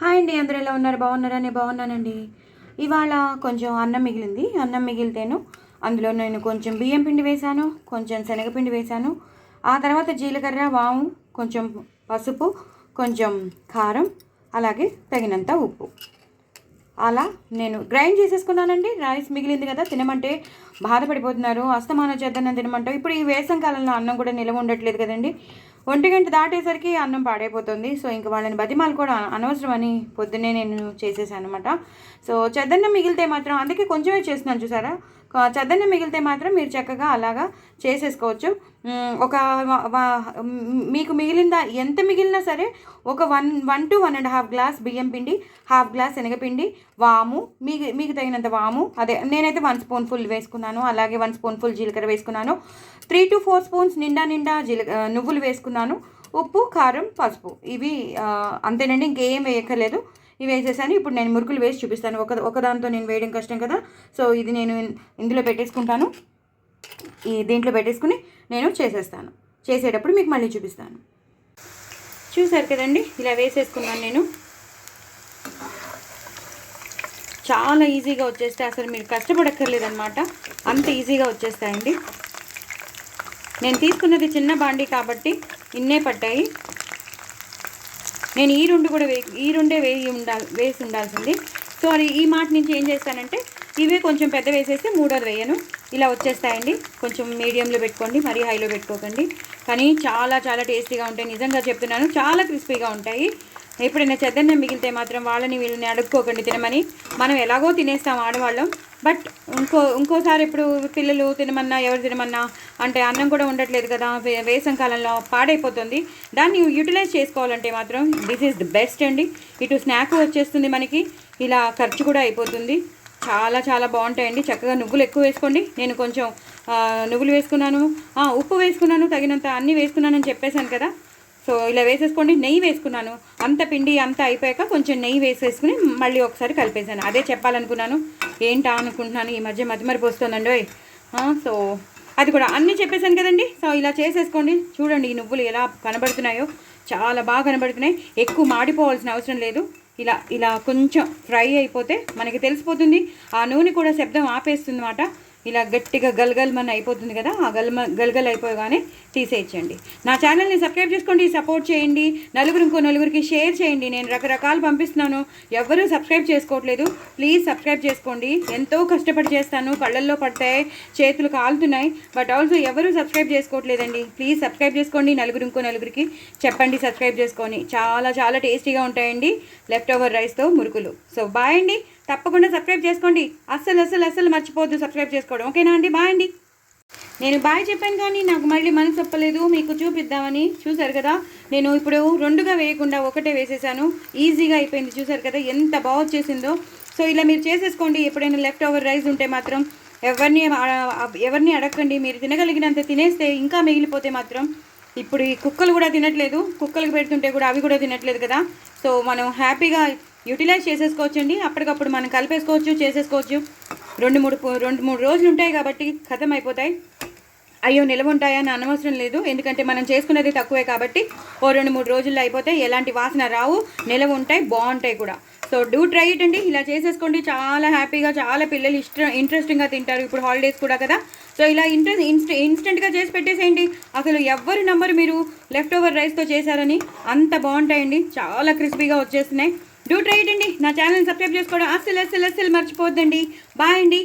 Hi అండి, అందరూ ఎలా ఉన్నారు? బాగున్నారా? నేను బాగున్నానండి. ఇవాళ కొంచెం అన్నం మిగిలింది. అన్నం మిగిలితేను అందులో నేను కొంచెం బియ్యం పిండి వేశాను, కొంచెం శనగపిండి వేశాను. ఆ తర్వాత జీలకర్ర, వాము, కొంచెం పసుపు, కొంచెం కారం, అలాగే తగినంత ఉప్పు అలా నేను గ్రైండ్ చేసేసుకున్నానండి. రైస్ మిగిలింది కదా, తినమంటే బాధపడిపోతున్నారు. అస్తమానం చేద్దానని తినమంటావు. ఇప్పుడు ఈ వేసవి కాలంలో అన్నం కూడా నిలవ ఉండట్లేదు కదండి. 1 గంట దాటేసరికి అన్నం పాడైపోతుంది. సో ఇంక వాళ్ళని బతిమాలు కూడా అనవసరమని పొద్దున్నే నేను చేసేసాను అనమాట. సో చెద్దన్నం మిగిలితే మాత్రం, అందుకే కొంచెమే చేస్తున్నాను చూసారా. చెద్దన్నం మిగిలితే మాత్రం మీరు చక్కగా అలాగా చేసేసుకోవచ్చు. ఒక మీకు మిగిలిందా ఎంత మిగిలినా సరే ఒక 1 to 1.5 గ్లాస్ బియ్యం పిండి, హాఫ్ గ్లాస్ శనగపిండి, వాము, మీకు తగినంత వాము, అదే నేనైతే 1 స్పూన్ ఫుల్ వేసుకున్నాను. అలాగే 1 స్పూన్ ఫుల్ జీలకర్ర వేసుకున్నాను. 3 to 4 స్పూన్స్ నిండా నువ్వులు వేసుకున్నాను. ఉప్పు, కారం, పసుపు, ఇవి అంతేనండి. ఇంకేం వేయక్కర్లేదు. ఇవి వేసేసాను. ఇప్పుడు నేను మురుకులు వేసి చూపిస్తాను. ఒకదాంతో నేను వేయడం కష్టం కదా. సో ఇది నేను ఇందులో పెట్టేసుకుంటాను. దీంట్లో పెట్టేసుకుని నేను చేసేస్తాను. చేసేటప్పుడు మీకు మళ్ళీ చూపిస్తాను. చూసారు కదండి, ఇలా వేసేసుకున్నాను నేను. చాలా ఈజీగా వచ్చేస్తాయి, అసలు మీరు కష్టపడక్కర్లేదన్నమాట. అంత ఈజీగా వచ్చేస్తాయండి. నేను తీసుకున్నది చిన్న బాండీ కాబట్టి ఇన్నే పట్టాయి. నేను ఈ రెండే వేసి ఉండాల్సింది. సో అది ఈ మాట నుంచి ఏం చేస్తానంటే, ఇవే కొంచెం పెద్ద వేసేస్తే మూడోది వేయను. ఇలా వచ్చేస్తాయండి. కొంచెం మీడియంలో పెట్టుకోండి, మరీ హైలో పెట్టుకోకండి. కానీ చాలా చాలా టేస్టీగా ఉంటాయి, నిజంగా చెప్తున్నాను. చాలా క్రిస్పీగా ఉంటాయి. ఎప్పుడైనా చెద్దన్నం మిగిలితే మాత్రం వాళ్ళని వీళ్ళని అడుక్కోకండి తినమని. మనం ఎలాగో తినేస్తాం ఆడవాళ్ళం. బట్ ఇంకోసారి ఇప్పుడు పిల్లలు తినమన్నా, ఎవరు తినమన్నా అంటే అన్నం కూడా ఉండట్లేదు కదా, వేసవి కాలంలో పాడైపోతుంది. దాన్ని యూటిలైజ్ చేసుకోవాలంటే మాత్రం దిస్ ఈజ్ ది బెస్ట్ అండి. ఇటు స్నాక్ వచ్చేస్తుంది మనకి, ఇలా ఖర్చు కూడా అయిపోతుంది. చాలా చాలా బాగుంటాయండి. చక్కగా నువ్వులు ఎక్కువ వేసుకోండి. నేను కొంచెం నువ్వులు వేసుకున్నాను, ఉప్పు వేసుకున్నాను, తగినంత అన్నీ వేసుకున్నానని చెప్పేశాను కదా. సో ఇలా వేసేసుకోండి. నెయ్యి వేసుకున్నాను. అంత పిండి అంతా అయిపోయాక కొంచెం నెయ్యి వేసేసుకుని మళ్ళీ ఒకసారి కలిపేశాను. అదే చెప్పాలనుకున్నాను. ఏంటా అనుకుంటున్నాను, ఈ మధ్య మతిమరిపోస్తుందండి. సో అది కూడా అన్నీ చెప్పేశాను కదండి. సో ఇలా చేసేసుకోండి. చూడండి ఈ నువ్వులు ఎలా కనబడుతున్నాయో, చాలా బాగా కనబడుతున్నాయి. ఎక్కువ మాడిపోవాల్సిన అవసరం లేదు. ఇలా ఇలా కొంచెం ఫ్రై అయిపోతే మనకి తెలిసిపోతుంది. ఆ నూనె కూడా శబ్దం ఆపేస్తుంది అన్నమాట. ఇలా గట్టిగా గల్గల్మని అయిపోతుంది కదా, ఆ గల్గల్ అయిపోగానే తీసేయచ్చండి. నా ఛానల్ని సబ్స్క్రైబ్ చేసుకోండి, సపోర్ట్ చేయండి. ఇంకో నలుగురికి షేర్ చేయండి. నేను రకరకాలు పంపిస్తున్నాను, ఎవరూ సబ్స్క్రైబ్ చేసుకోవట్లేదు. ప్లీజ్ సబ్స్క్రైబ్ చేసుకోండి. ఎంతో కష్టపడి చేస్తాను, కళ్ళల్లో పడతాయి, చేతులు కాలుతున్నాయి. బట్ ఆల్సో ఎవరూ సబ్స్క్రైబ్ చేసుకోవట్లేదండి. ప్లీజ్ సబ్స్క్రైబ్ చేసుకోండి. ఇంకో నలుగురికి చెప్పండి సబ్స్క్రైబ్ చేసుకొని. చాలా చాలా టేస్టీగా ఉంటాయండి లెఫ్ట్ ఓవర్ రైస్తో మురుకులు. సో బాయ్ అండి. తప్పకుండా సబ్స్క్రైబ్ చేసుకోండి. అస్సలు మర్చిపోవద్దు సబ్స్క్రైబ్ చేసుకోవడం. ఓకేనా అండి? బాయ్ అండి. నేను బాయ్ చెప్పాను కానీ నాకు మళ్ళీ మనసు చెప్పలేదు, మీకు చూపిద్దామని. చూసారు కదా, నేను ఇప్పుడు 2గా వేయకుండా ఒకటే వేసేసాను. ఈజీగా అయిపోయింది. చూసారు కదా ఎంత బాగా వచ్చేసిందో. సో ఇలా మీరు చేసేసుకోండి. ఎప్పుడైనా లెఫ్ట్ ఓవర్ రైస్ ఉంటే మాత్రం ఎవరిని అడగండి. మీరు తినగలిగినంత తినేస్తే, ఇంకా మిగిలిపోతే మాత్రం, ఇప్పుడు ఈ కుక్కలు కూడా తినట్లేదు, కుక్కలకు పెడుతుంటే కూడా అవి కూడా తినట్లేదు కదా. సో మనం హ్యాపీగా యూటిలైజ్ చేసేసుకోవచ్చండి. అప్పటికప్పుడు మనం కలిపేసుకోవచ్చు, చేసేసుకోవచ్చు. 2-3 రోజులు ఉంటాయి కాబట్టి ఖతం అయిపోతాయి. అయ్యో నిలవ ఉంటాయని అనవసరం లేదు, ఎందుకంటే మనం చేసుకునేది తక్కువే కాబట్టి 2-3 రోజుల్లో అయిపోతాయి. ఎలాంటి వాసన రావు, నిలవ ఉంటాయి, బాగుంటాయి కూడా. సో డూ ట్రై ఇట్ అండి. ఇలా చేసేసుకోండి. చాలా హ్యాపీగా, చాలా పిల్లలు ఇంట్రెస్టింగ్గా తింటారు. ఇప్పుడు హాలిడేస్ కూడా కదా. సో ఇలా ఇన్స్టెంట్గా చేసి పెట్టేసేయండి. అసలు ఎవరు నంబరు మీరు లెఫ్ట్ ఓవర్ రైస్తో చేశారని. అంత బాగుంటాయండి, చాలా క్రిస్పీగా వచ్చేస్తున్నాయి. డూ ట్రై ఇట్ అండి. నా ఛానల్ని సబ్స్క్రైబ్ చేసుకోవడం అస్సలు మర్చిపోవద్దండి. బాయ్ అండి.